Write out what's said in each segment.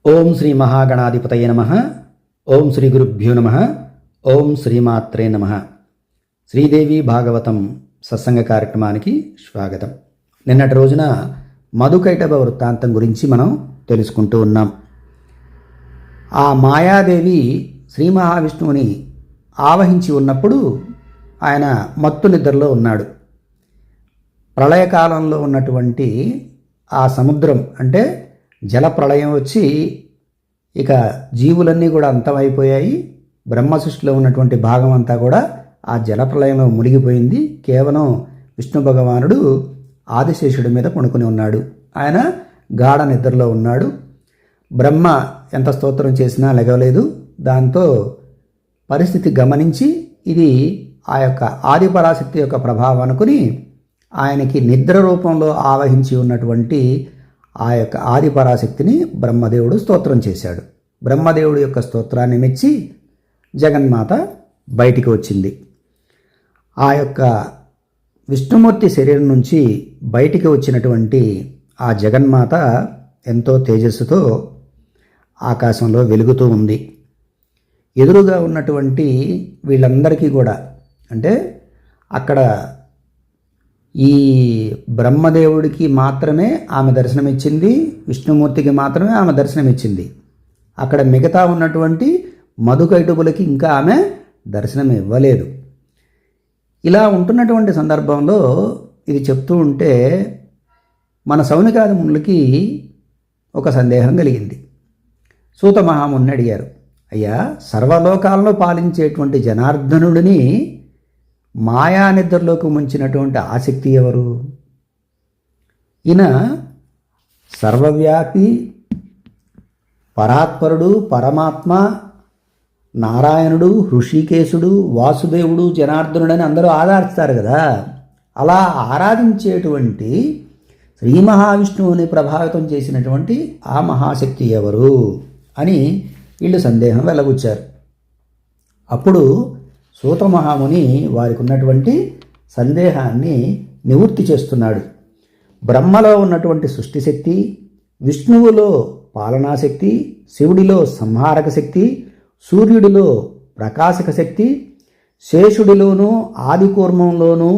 ఓం శ్రీ మహాగణాధిపతయ నమః. ఓం శ్రీ గురుభ్యో నమః. ఓం శ్రీమాత్రే నమః. శ్రీదేవి భాగవతం సత్సంగ కార్యక్రమానికి స్వాగతం. నిన్నటి రోజున మధుకైటభ వృత్తాంతం గురించి మనం తెలుసుకుంటూ ఉన్నాం. ఆ మాయాదేవి శ్రీ మహావిష్ణువుని ఆవహించి ఉన్నప్పుడు ఆయన మత్తు నిద్రలో ఉన్నాడు. ప్రళయకాలంలో ఉన్నటువంటి ఆ సముద్రం అంటే జల ప్రళయం వచ్చి ఇక జీవులన్నీ కూడా అంతమైపోయాయి. బ్రహ్మ సృష్టిలో ఉన్నటువంటి భాగం అంతా కూడా ఆ జల ప్రళయంలో మునిగిపోయింది. కేవలం విష్ణు భగవానుడు ఆదిశేషుడి మీద పడుకుని ఉన్నాడు. ఆయన గాఢ నిద్రలో ఉన్నాడు. బ్రహ్మ ఎంత స్తోత్రం చేసినా లెగవలేదు. దాంతో పరిస్థితి గమనించి ఇది ఆ యొక్క ఆదిపరాశక్తి యొక్క ప్రభావం అనుకుని ఆయనకి నిద్ర రూపంలో ఆవహించి ఉన్నటువంటి ఆ యొక్క ఆదిపరాశక్తిని బ్రహ్మదేవుడు స్తోత్రం చేశాడు. బ్రహ్మదేవుడి యొక్క స్తోత్రాన్ని మెచ్చి జగన్మాత బయటికి వచ్చింది. ఆ యొక్క విష్ణుమూర్తి శరీరం నుంచి బయటికి వచ్చినటువంటి ఆ జగన్మాత ఎంతో తేజస్సుతో ఆకాశంలో వెలుగుతూ ఉంది. ఎదురుగా ఉన్నటువంటి వీళ్ళందరికీ కూడా అంటే అక్కడ ఈ బ్రహ్మదేవుడికి మాత్రమే ఆమె దర్శనమిచ్చింది, విష్ణుమూర్తికి మాత్రమే ఆమె దర్శనమిచ్చింది. అక్కడ మిగతా ఉన్నటువంటి మధుకైటభులకి ఇంకా ఆమె దర్శనం ఇవ్వలేదు. ఇలా ఉంటున్నటువంటి సందర్భంలో ఇది చెప్తూ ఉంటే మన సౌనికాది మునులకి ఒక సందేహం కలిగింది. సూత మహాముని అడిగారు, అయ్యా, సర్వలోకాలను పాలించేటువంటి జనార్దనుడిని మాయా నిద్రలోకి ముంచినటువంటి ఆసక్తి ఎవరు? ఈయన సర్వవ్యాపి, పరాత్పరుడు, పరమాత్మ, నారాయణుడు, హృషికేశుడు, వాసుదేవుడు, జనార్దనుడని అందరూ ఆరాధిస్తారు కదా. అలా ఆరాధించేటువంటి శ్రీ మహావిష్ణువుని ప్రభావితం చేసినటువంటి ఆ మహాశక్తి ఎవరు అని వీళ్ళు సందేహం వెల్లబుచ్చారు. అప్పుడు సూత మహాముని వారికి ఉన్నటువంటి సందేహాన్ని నివృత్తి చేస్తున్నాడు. బ్రహ్మలో ఉన్నటువంటి సృష్టి శక్తి, విష్ణువులో పాలనాశక్తి, శివుడిలో సంహారక శక్తి, సూర్యుడిలో ప్రకాశక శక్తి, శేషుడిలోనూ ఆదికూర్మంలోనూ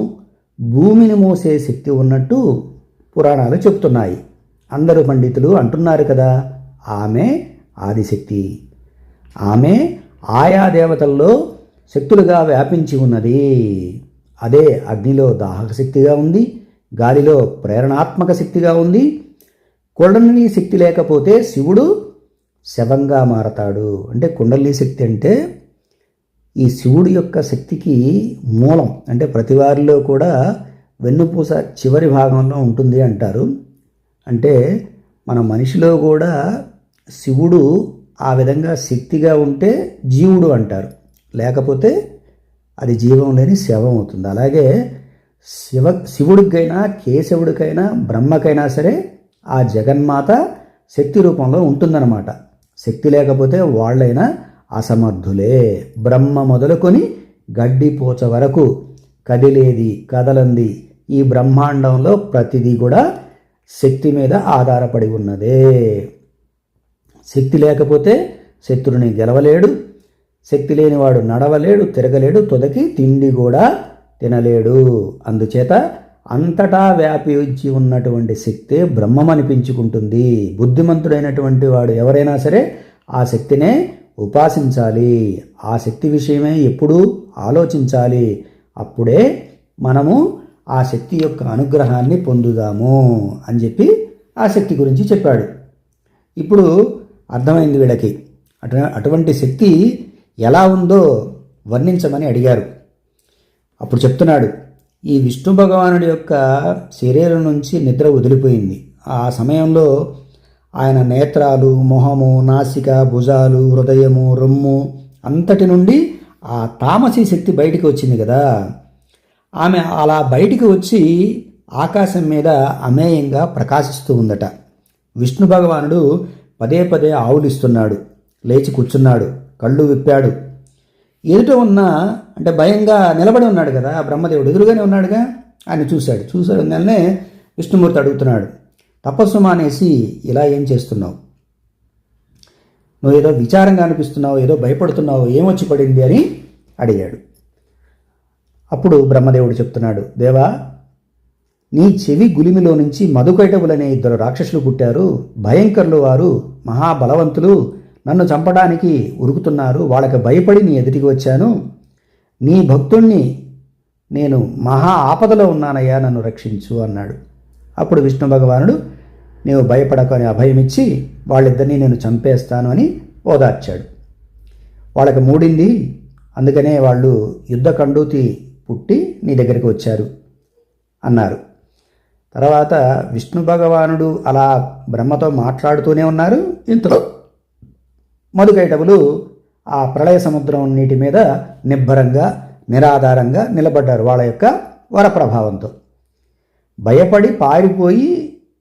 భూమిని మోసే శక్తి ఉన్నట్టు పురాణాలు చెప్తున్నాయి. అందరూ పండితులు అంటున్నారు కదా, ఆమె ఆదిశక్తి. ఆమె ఆయా దేవతల్లో శక్తులుగా వ్యాపించి ఉన్నది. అదే అగ్నిలో దాహక శక్తిగా ఉంది, గాలిలో ప్రేరణాత్మక శక్తిగా ఉంది. కుండలిని శక్తి లేకపోతే శివుడు శవంగా మారతాడు. అంటే కుండలిని శక్తి అంటే ఈ శివుడి యొక్క శక్తికి మూలం. అంటే ప్రతి వారిలో కూడా వెన్నుపూస చివరి భాగంలో ఉంటుంది అంటారు. అంటే మన మనిషిలో కూడా శివుడు ఆ విధంగా శక్తిగా ఉంటే జీవుడు అంటారు, లేకపోతే అది జీవం లేని శవం అవుతుంది. అలాగే శివుడికైనా కేశవుడికైనా బ్రహ్మకైనా సరే ఆ జగన్మాత శక్తి రూపంలో ఉంటుందన్నమాట. శక్తి లేకపోతే వాళ్ళైనా అసమర్థులే. బ్రహ్మ మొదలుకొని గడ్డిపోచ వరకు కదిలేది కదలంది ఈ బ్రహ్మాండంలో ప్రతిదీ కూడా శక్తి మీద ఆధారపడి ఉన్నదే. శక్తి లేకపోతే శత్రుని గెలవలేడు, శక్తి లేనివాడు నడవలేడు, తిరగలేడు, తొదకి తిండి కూడా తినలేడు. అందుచేత అంతటా వ్యాపించి ఉన్నటువంటి శక్తే బ్రహ్మం అనిపించుకుంటుంది. బుద్ధిమంతుడైనటువంటి వాడు ఎవరైనా సరే ఆ శక్తినే ఉపాసించాలి. ఆ శక్తి విషయమే ఎప్పుడూ ఆలోచించాలి. అప్పుడే మనము ఆ శక్తి యొక్క అనుగ్రహాన్ని పొందుదాము అని చెప్పి ఆ శక్తి గురించి చెప్పాడు. ఇప్పుడు అర్థమైంది వీళ్ళకి. అటువంటి శక్తి ఎలా ఉందో వర్ణించమని అడిగారు. అప్పుడు చెప్తున్నాడు, ఈ విష్ణు భగవానుడి యొక్క శరీరం నుంచి నిద్ర వదిలిపోయింది. ఆ సమయంలో ఆయన నేత్రాలు, మొహము, నాసిక, భుజాలు, హృదయము, రొమ్ము అంతటి నుండి ఆ తామసీ శక్తి బయటికి వచ్చింది కదా. ఆమె అలా బయటికి వచ్చి ఆకాశం మీద అమేయంగా ప్రకాశిస్తూ ఉందట. విష్ణు భగవానుడు పదే పదే ఆవులిస్తున్నాడు. లేచి కూర్చున్నాడు, కళ్ళు విప్పాడు. ఎదుట ఉన్న అంటే భయంగా నిలబడి ఉన్నాడు కదా బ్రహ్మదేవుడు, ఎదురుగానే ఉన్నాడుగా. ఆయన చూశాడు. నెలనే విష్ణుమూర్తి అడుగుతున్నాడు, తపస్సు మానేసి ఇలా ఏం చేస్తున్నావు? నువ్వు ఏదో విచారంగా అనిపిస్తున్నావు, ఏదో భయపడుతున్నావు, ఏమొచ్చి పడింది అని అడిగాడు. అప్పుడు బ్రహ్మదేవుడు చెప్తున్నాడు, దేవా, నీ చెవి గులిమిలో నుంచి మధుకైటవులనే 2 రాక్షసులు పుట్టారు. భయంకరులు, వారు మహాబలవంతులు, నన్ను చంపడానికి ఉరుకుతున్నారు. వాళ్ళకి భయపడి నీ ఎదుటికి వచ్చాను. నీ భక్తుణ్ణి నేను మహా ఆపదలో ఉన్నానయ్యా, నన్ను రక్షించు అన్నాడు. అప్పుడు విష్ణు భగవానుడు, నీవు భయపడకు అని అభయమిచ్చి వాళ్ళిద్దరినీ నేను చంపేస్తాను అని ఓదార్చాడు. వాళ్ళకి మూడింది, అందుకనే వాళ్ళు యుద్ధ కండూతి పుట్టి నీ దగ్గరికి వచ్చారు అన్నారు. తర్వాత విష్ణు భగవానుడు అలా బ్రహ్మతో మాట్లాడుతూనే ఉన్నారు. ఇంతలో మధుకైటవులు ఆ ప్రళయ సముద్రం నీటి మీద నిబ్బరంగా నిరాధారంగా నిలబడ్డారు వాళ్ళ యొక్క వరప్రభావంతో. భయపడి పారిపోయి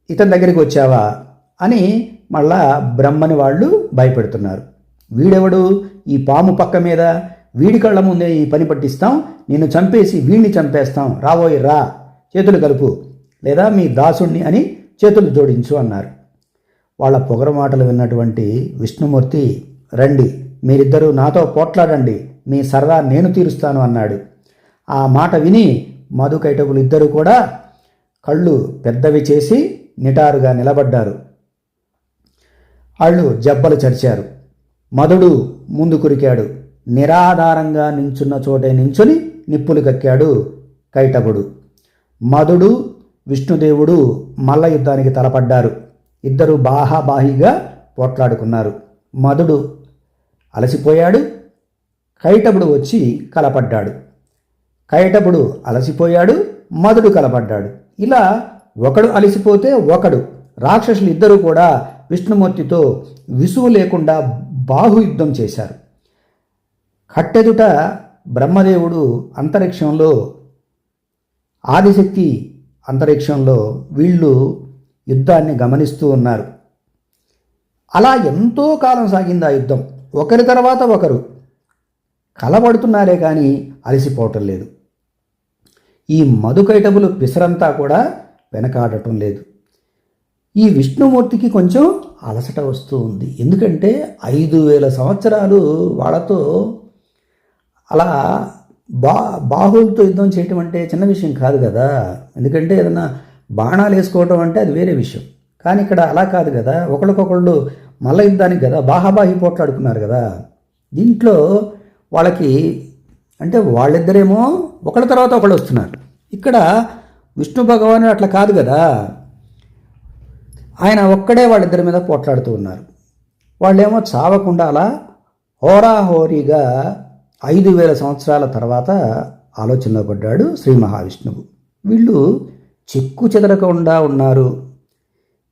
ఇతని దగ్గరికి వచ్చావా అని మళ్ళా బ్రహ్మని వాళ్ళు భయపెడుతున్నారు. వీడెవడు, ఈ పాము పక్క మీద, వీడి కళ్ళ ముందే ఈ పని పట్టిస్తాం, నిన్ను చంపేసి వీడిని చంపేస్తాం, రాబోయి రా, చేతులు కలుపు, లేదా మీ దాసుణ్ణి అని చేతులు జోడించు అన్నారు. వాళ్ళ పొగరు మాటలు విన్నటువంటి విష్ణుమూర్తి, రండి, మీరిద్దరూ నాతో పోట్లాడండి, మీ సర్రా నేను తీరుస్తాను అన్నాడు. ఆ మాట విని మధుకైటవులు ఇద్దరు కూడా కళ్ళు పెద్దవి చేసి నిటారుగా నిలబడ్డారు. వాళ్ళు జబ్బలు చరిచారు. మధుడు ముందు కురికాడు. నిరాధారంగా నించున్న చోటే నించుని నిప్పులు కక్కాడు కైటవుడు. మధుడు విష్ణుదేవుడు మల్ల యుద్ధానికి తలపడ్డారు. ఇద్దరు బాహాబాహిగా పోట్లాడుకున్నారు. మధుడు అలసిపోయాడు, కైటవుడు వచ్చి కలపడ్డాడు. కైటవుడు అలసిపోయాడు, మధుడు కలపడ్డాడు. ఇలా ఒకడు అలసిపోతే ఒకడు. రాక్షసులు ఇద్దరూ కూడా విష్ణుమూర్తితో విసుగు లేకుండా బాహుయుద్ధం చేశారు. కట్టెదుట బ్రహ్మదేవుడు అంతరిక్షంలో, ఆదిశక్తి అంతరిక్షంలో వీళ్ళు యుద్ధాన్ని గమనిస్తూ ఉన్నారు. అలా ఎంతో కాలం సాగింది ఆ యుద్ధం. ఒకరి తర్వాత ఒకరు కలబడుతున్నారే కానీ అలసిపోవటం లేదు. ఈ మధుకైటవులు పిసరంతా కూడా వెనకాడటం లేదు. ఈ విష్ణుమూర్తికి కొంచెం అలసట వస్తూ ఉంది. ఎందుకంటే 5000 సంవత్సరాలు వాళ్ళతో అలా బాహువులతో యుద్ధం చేయటం అంటే చిన్న విషయం కాదు కదా. ఎందుకంటే ఏదన్నా బాణాలు వేసుకోవటం అంటే అది వేరే విషయం. కానీ ఇక్కడ అలా కాదు కదా. ఒకళ్ళకొకళ్ళు మల్ల యుద్ధానికి కదా బాహాబాహి పోట్లాడుకున్నారు కదా. దీంట్లో వాళ్ళకి అంటే వాళ్ళిద్దరేమో ఒకళ్ళ తర్వాత ఒకళ్ళు వస్తున్నారు. ఇక్కడ విష్ణు భగవానుడు అట్లా కాదు కదా. ఆయన ఒక్కడే వాళ్ళిద్దరి మీద పోట్లాడుతూ ఉన్నారు. వాళ్ళేమో చావకుండా అలా హోరాహోరీగా 5000 సంవత్సరాల తర్వాత ఆలోచనలో పడ్డాడు శ్రీ మహావిష్ణువు. వీళ్ళు చెక్కు చెదరకుండా ఉన్నారు,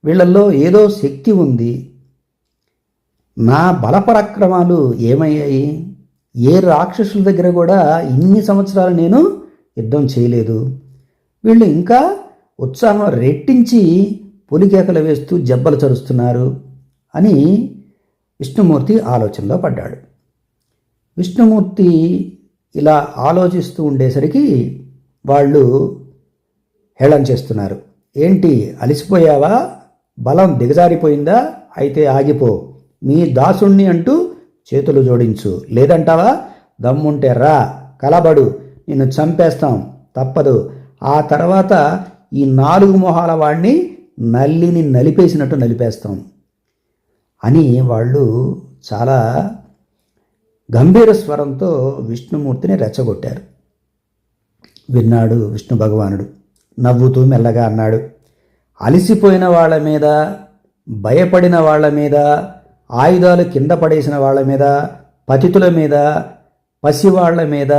వీళ్ళల్లో ఏదో శక్తి ఉంది. నా బలపరాక్రమాలు ఏమయ్యాయి? ఏ రాక్షసుల దగ్గర కూడా ఇన్ని సంవత్సరాలు నేను యుద్ధం చేయలేదు. వీళ్ళు ఇంకా ఉత్సాహం రెట్టించి పులికేకలు వేస్తూ జబ్బలు చరుస్తున్నారు అని విష్ణుమూర్తి ఆలోచనలో పడ్డాడు. విష్ణుమూర్తి ఇలా ఆలోచిస్తూ ఉండేసరికి వాళ్ళు హేళన చేస్తున్నారు. ఏంటి, అలసిపోయావా? బలం దిగజారిపోయిందా? అయితే ఆగిపో, మీ దాసుణ్ణి అంటూ చేతులు జోడించు, లేదంటావా? దమ్ముంటే రా, కలబడు, నిన్ను చంపేస్తాం, తప్పదు. ఆ తర్వాత ఈ 4 మొహాల వాడిని నల్లిని నలిపేసినట్టు నలిపేస్తాం అని వాళ్ళు చాలా గంభీర స్వరంతో విష్ణుమూర్తిని రెచ్చగొట్టారు. విన్నాడు విష్ణు భగవానుడు. నవ్వుతూ మెల్లగా అన్నాడు, అలసిపోయిన వాళ్ళ మీద, భయపడిన వాళ్ళ మీద, ఆయుధాలు కింద పడేసిన వాళ్ళ మీద, పతితుల మీద, పసివాళ్ల మీద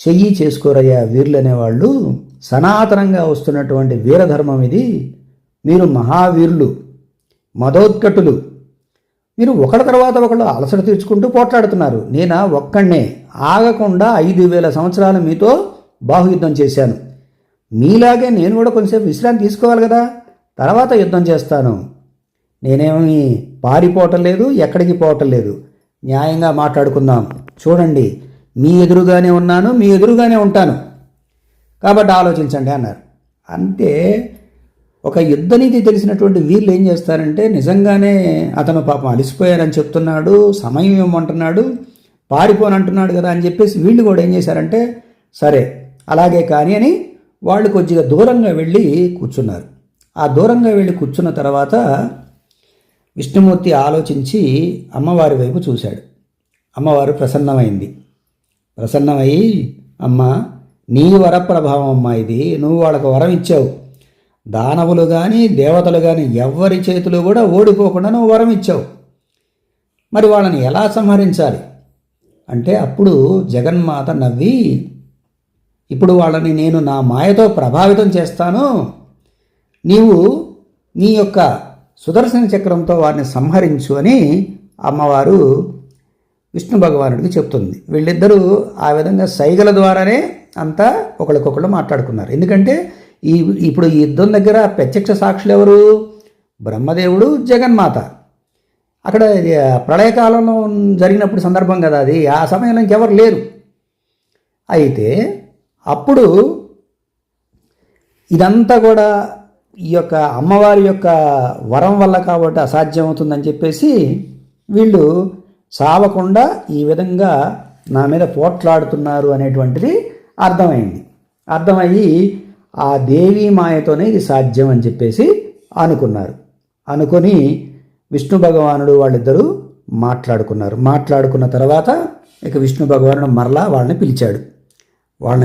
చెయ్యి చేసుకోరయ్యా వీరులనేవాళ్ళు. సనాతనంగా వస్తున్నటువంటి వీరధర్మం ఇది. మీరు మహావీరులు, మదోత్కటులు. మీరు ఒకళ్ళ తర్వాత ఒకళ్ళు అలసట తీర్చుకుంటూ పోట్లాడుతున్నారు. నేనా ఒక్కడే ఆగకుండా 5000 సంవత్సరాలు మీతో బాహుయుద్ధం చేశాను. మీలాగే నేను కూడా కొంచెంసేపు విశ్రాంతి తీసుకోవాలి కదా, తర్వాత యుద్ధం చేస్తాను. నేనేమి పారిపోవటం లేదు, ఎక్కడికి పోవటం లేదు. న్యాయంగా మాట్లాడుకుందాం. చూడండి, మీ ఎదురుగానే ఉన్నాను, మీ ఎదురుగానే ఉంటాను, కాబట్టి ఆలోచించండి అన్నారు. అంటే ఒక యుద్ధనీతి తెలిసినటువంటి వీళ్ళు ఏం చేస్తారంటే, నిజంగానే అతను పాపం అలసిపోయారని చెప్తున్నాడు, సమయం ఇవ్వమంటున్నాడు, పారిపోనంటున్నాడు కదా అని చెప్పేసి వీళ్ళు కూడా ఏం చేశారంటే, సరే అలాగే కానీ అని వాళ్ళు కొద్దిగా దూరంగా వెళ్ళి కూర్చున్నారు. ఆ దూరంగా వెళ్ళి కూర్చున్న తర్వాత విష్ణుమూర్తి ఆలోచించి అమ్మవారి వైపు చూశాడు. అమ్మవారు ప్రసన్నమయ్యి, అమ్మ నీ వరప్రభావం అమ్మా ఇది, నువ్వు వాళ్ళకు వరం ఇచ్చావు, దానవులు కానీ దేవతలు కానీ ఎవ్వరి చేతులు కూడా ఓడిపోకుండా నువ్వు వరం ఇచ్చావు, మరి వాళ్ళని ఎలా సంహరించాలి అంటే అప్పుడు జగన్మాత నవ్వి, ఇప్పుడు వాళ్ళని నేను నా మాయతో ప్రభావితం చేస్తాను, నీవు నీ యొక్క సుదర్శన చక్రంతో వారిని సంహరించు అని అమ్మవారు విష్ణు భగవానుడికి చెప్తుంది. వీళ్ళిద్దరూ ఆ విధంగా సైగల ద్వారానే అంతా ఒకరికొకళ్ళు మాట్లాడుకున్నారు. ఎందుకంటే ఇప్పుడు ఈ యుద్ధం దగ్గర ప్రత్యక్ష సాక్షులు ఎవరు? బ్రహ్మదేవుడు, జగన్మాత. అక్కడ ప్రళయకాలంలో జరిగినప్పుడు సందర్భం కదా అది, ఆ సమయంలో ఇంకెవరు లేరు. అయితే అప్పుడు ఇదంతా కూడా ఈ యొక్క అమ్మవారి యొక్క వరం వల్ల కాబట్టి అసాధ్యం అవుతుందని చెప్పేసి వీళ్ళు సావకుండా ఈ విధంగా నా మీద పోట్లాడుతున్నారు అనేటువంటిది అర్థమయ్యి ఆ దేవీ మాయతోనే ఇది సాధ్యం అని చెప్పేసి అనుకొని విష్ణు భగవానుడు వాళ్ళిద్దరూ మాట్లాడుకున్న తర్వాత ఇక విష్ణు భగవానుడు మరలా వాళ్ళని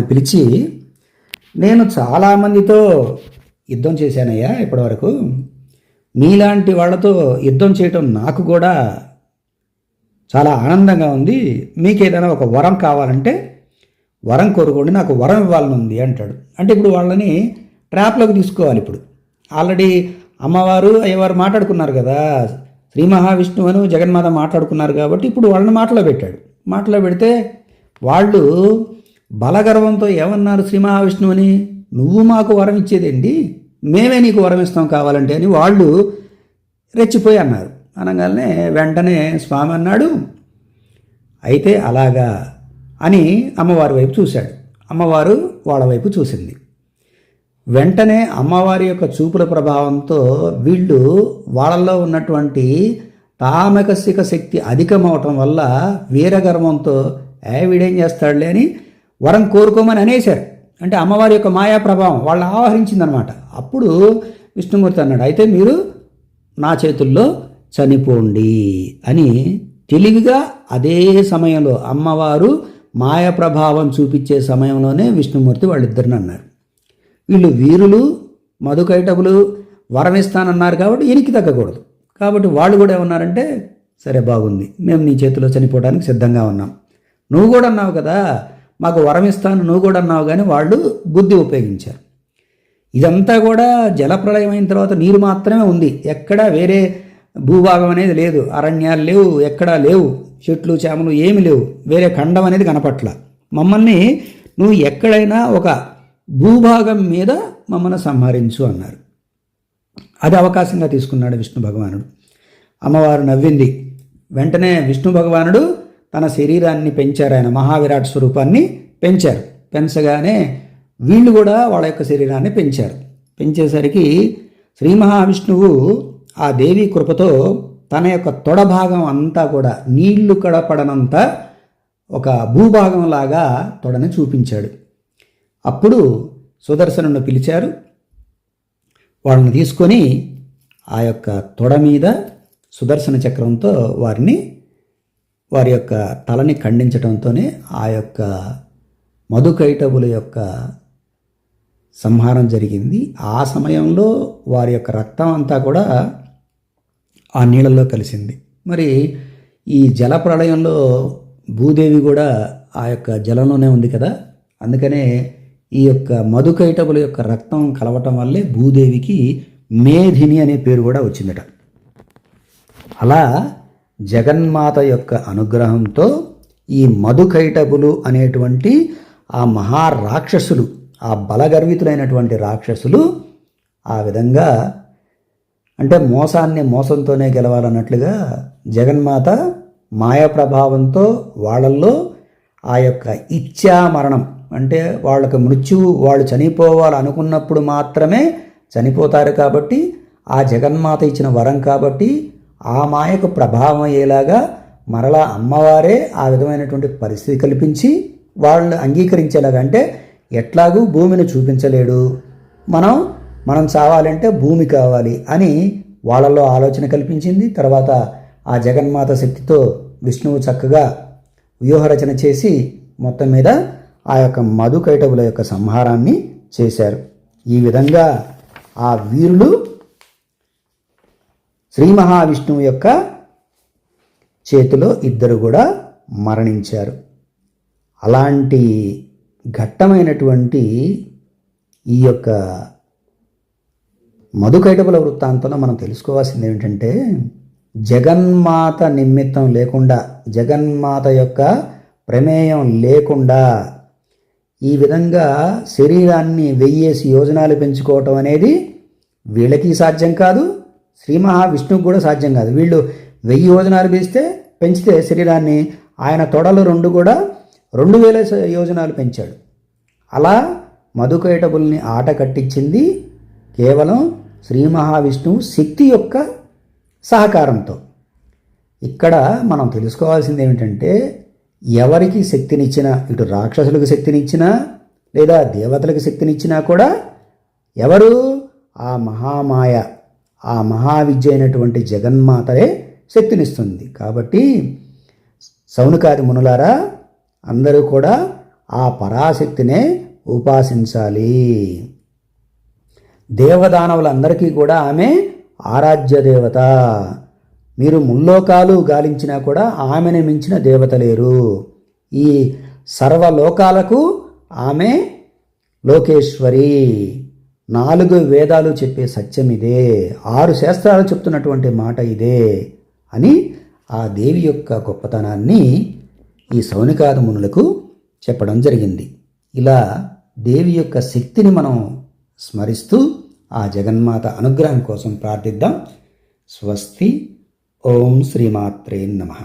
పిలిచి, నేను చాలామందితో యుద్ధం చేశానయ్యా ఇప్పటివరకు, మీలాంటి వాళ్ళతో యుద్ధం చేయటం నాకు కూడా చాలా ఆనందంగా ఉంది, మీకు ఏదైనా ఒక వరం కావాలంటే వరం కోరుకోండి, నాకు వరం ఇవ్వాలని ఉంది అంటాడు. అంటే ఇప్పుడు వాళ్ళని ట్రాప్లోకి తీసుకోవాలి. ఇప్పుడు ఆల్రెడీ అమ్మవారు అయ్యవారు మాట్లాడుకున్నారు కదా, శ్రీ మహావిష్ణువును జగన్మాత మాట్లాడుకున్నారు కాబట్టి ఇప్పుడు వాళ్ళని మాటలో పెడితే వాళ్ళు బలగర్వంతో ఏమన్నారు శ్రీ మహావిష్ణువుని, నువ్వు మాకు వరం ఇచ్చేదేంటి, మేమే నీకు వరం ఇస్తాం కావాలంటే అని వాళ్ళు రెచ్చిపోయి అన్నారు. అనగానే వెంటనే స్వామి అన్నాడు, అయితే అలాగా అని అమ్మవారి వైపు చూశాడు. అమ్మవారు వాళ్ళ వైపు చూసింది. వెంటనే అమ్మవారి యొక్క చూపుల ప్రభావంతో వీళ్ళు వాళ్ళల్లో ఉన్నటువంటి తామకసిక శక్తి అధికమవటం వల్ల వీరగర్వంతో వీడేం చేస్తాడులే అని వరం కోరుకోమని అనేశారు. అంటే అమ్మవారి యొక్క మాయా ప్రభావం వాళ్ళని ఆవరించిందనమాట. అప్పుడు విష్ణుమూర్తి అన్నాడు, అయితే మీరు నా చేతుల్లో చనిపోండి అని తెలివిగా అదే సమయంలో అమ్మవారు మాయ ప్రభావం చూపించే సమయంలోనే విష్ణుమూర్తి వాళ్ళిద్దరిని అన్నారు. వీళ్ళు వీరులు, మధుకైటవులు, వరం ఇస్తానన్నారు కాబట్టి ఎనికి తగ్గకూడదు. కాబట్టి వాళ్ళు కూడా ఏమన్నారంటే, సరే బాగుంది, మేము నీ చేతిలో చనిపోవడానికి సిద్ధంగా ఉన్నాం, నువ్వు కూడా అన్నావు కదా మాకు వరం ఇస్తాను, నువ్వు కూడా అన్నావు, కానీ వాళ్ళు బుద్ధి ఉపయోగించారు. ఇదంతా కూడా జలప్రళయం అయిన తర్వాత నీరు మాత్రమే ఉంది, ఎక్కడా వేరే భూభాగం అనేది లేదు, అరణ్యాలు లేవు, ఎక్కడా లేవు, చెట్లు చేమలు ఏమి లేవు, వేరే ఖండం అనేది కనపట్ల. మమ్మల్ని నువ్వు ఎక్కడైనా ఒక భూభాగం మీద మమ్మల్ని సంహరించు అన్నారు. అది అవకాశంగా తీసుకున్నాడు విష్ణు భగవానుడు. అమ్మవారు నవ్వింది. వెంటనే విష్ణు భగవానుడు తన శరీరాన్ని పెంచారు, ఆయన మహావిరాట్ స్వరూపాన్ని పెంచగానే వీళ్ళు కూడా వాళ్ళ యొక్క శరీరాన్ని పెంచేసరికి శ్రీ మహావిష్ణువు ఆ దేవి కృపతో తన యొక్క తొడ భాగం అంతా కూడా నీళ్లు కడపడనంత ఒక భూభాగంలాగా తొడని చూపించాడు. అప్పుడు సుదర్శనుని పిలిచారు. వాళ్ళని తీసుకొని ఆ యొక్క తొడ మీద సుదర్శన చక్రంతో వారి యొక్క తలని ఖండించడంతోనే ఆ యొక్క మధుకైటవుల యొక్క సంహారం జరిగింది. ఆ సమయంలో వారి యొక్క రక్తం అంతా కూడా ఆ నీళ్ళల్లో కలిసింది. మరి ఈ జల ప్రళయంలో భూదేవి కూడా ఆ యొక్క జలంలోనే ఉంది కదా, అందుకనే ఈ యొక్క మధుకైటవుల యొక్క రక్తం కలవటం వల్లే భూదేవికి మేధిని అనే పేరు కూడా వచ్చిందట. అలా జగన్మాత యొక్క అనుగ్రహంతో ఈ మధుకైటవులు అనేటువంటి ఆ మహారాక్షసులు, ఆ బలగర్వితులైనటువంటి రాక్షసులు ఆ విధంగా, అంటే మోసాన్ని మోసంతోనే గెలవాలన్నట్లుగా జగన్మాత మాయా ప్రభావంతో వాళ్ళల్లో ఆ యొక్క ఇచ్ఛా మరణం, అంటే వాళ్ళకి మృత్యువు, వాళ్ళు చనిపోవాలనుకున్నప్పుడు మాత్రమే చనిపోతారు కాబట్టి, ఆ జగన్మాత ఇచ్చిన వరం కాబట్టి ఆ మాయకు ప్రభావం అయ్యేలాగా మరలా అమ్మవారే ఆ విధమైనటువంటి పరిస్థితి కల్పించి వాళ్ళు అంగీకరించేలాగా, అంటే ఎట్లాగూ భూమిని చూపించలేడు, మనం చావాలంటే భూమి కావాలి అని వాళ్ళలో ఆలోచన కల్పించింది. తర్వాత ఆ జగన్మాత శక్తితో విష్ణువు చక్కగా వ్యూహరచన చేసి మొత్తం మీద ఆ యొక్క మధుకైటవుల యొక్క సంహారాన్ని చేశారు. ఈ విధంగా ఆ వీరులు శ్రీ మహావిష్ణువు యొక్క చేతిలో ఇద్దరు కూడా మరణించారు. అలాంటి ఘట్టమైనటువంటి ఈ యొక్క మధుకైటవుల వృత్తాంతంలో మనం తెలుసుకోవాల్సింది ఏమిటంటే, జగన్మాత నిమిత్తం లేకుండా, జగన్మాత యొక్క ప్రమేయం లేకుండా ఈ విధంగా శరీరాన్ని 1000 యోజనాలు పెంచుకోవటం అనేది వీళ్ళకి సాధ్యం కాదు, శ్రీ మహావిష్ణువుకు కూడా సాధ్యం కాదు. వీళ్ళు 1000 యోజనాలు పెంచితే శరీరాన్ని ఆయన తొడలు 2 కూడా 2000 యోజనాలు పెంచాడు. అలా మధుకైటబుల్ని ఆట కట్టించింది కేవలం శ్రీ మహావిష్ణువు శక్తి యొక్క సహకారంతో. ఇక్కడ మనం తెలుసుకోవాల్సింది ఏమిటంటే, ఎవరికి శక్తినిచ్చినా, ఇటు రాక్షసులకు శక్తినిచ్చినా లేదా దేవతలకు శక్తినిచ్చినా కూడా ఎవరు? ఆ మహామాయ, ఆ మహావిద్య అయినటువంటి జగన్మాతలే శక్తినిస్తుంది. కాబట్టి సౌనకాది మునులారా, అందరూ కూడా ఆ పరాశక్తినే ఉపాసించాలి. దేవదానవులందరికీ కూడా ఆమె ఆరాధ్య దేవత. మీరు ముల్లోకాలు గాలించినా కూడా ఆమెను మించిన దేవత లేరు. ఈ సర్వలోకాలకు ఆమె లోకేశ్వరి. 4 వేదాలు చెప్పే సత్యం ఇదే, 6 శాస్త్రాలు చెప్తున్నటువంటి మాట ఇదే అని ఆ దేవి యొక్క గొప్పతనాన్ని ఈ సౌనికాది మునులకు చెప్పడం జరిగింది. ఇలా దేవి యొక్క శక్తిని మనం స్మరిస్తూ ఆ జగన్మాత అనుగ్రహం కోసం ప్రార్థిద్దాం. స్వస్తి. ఓం శ్రీమాత్రే నమః.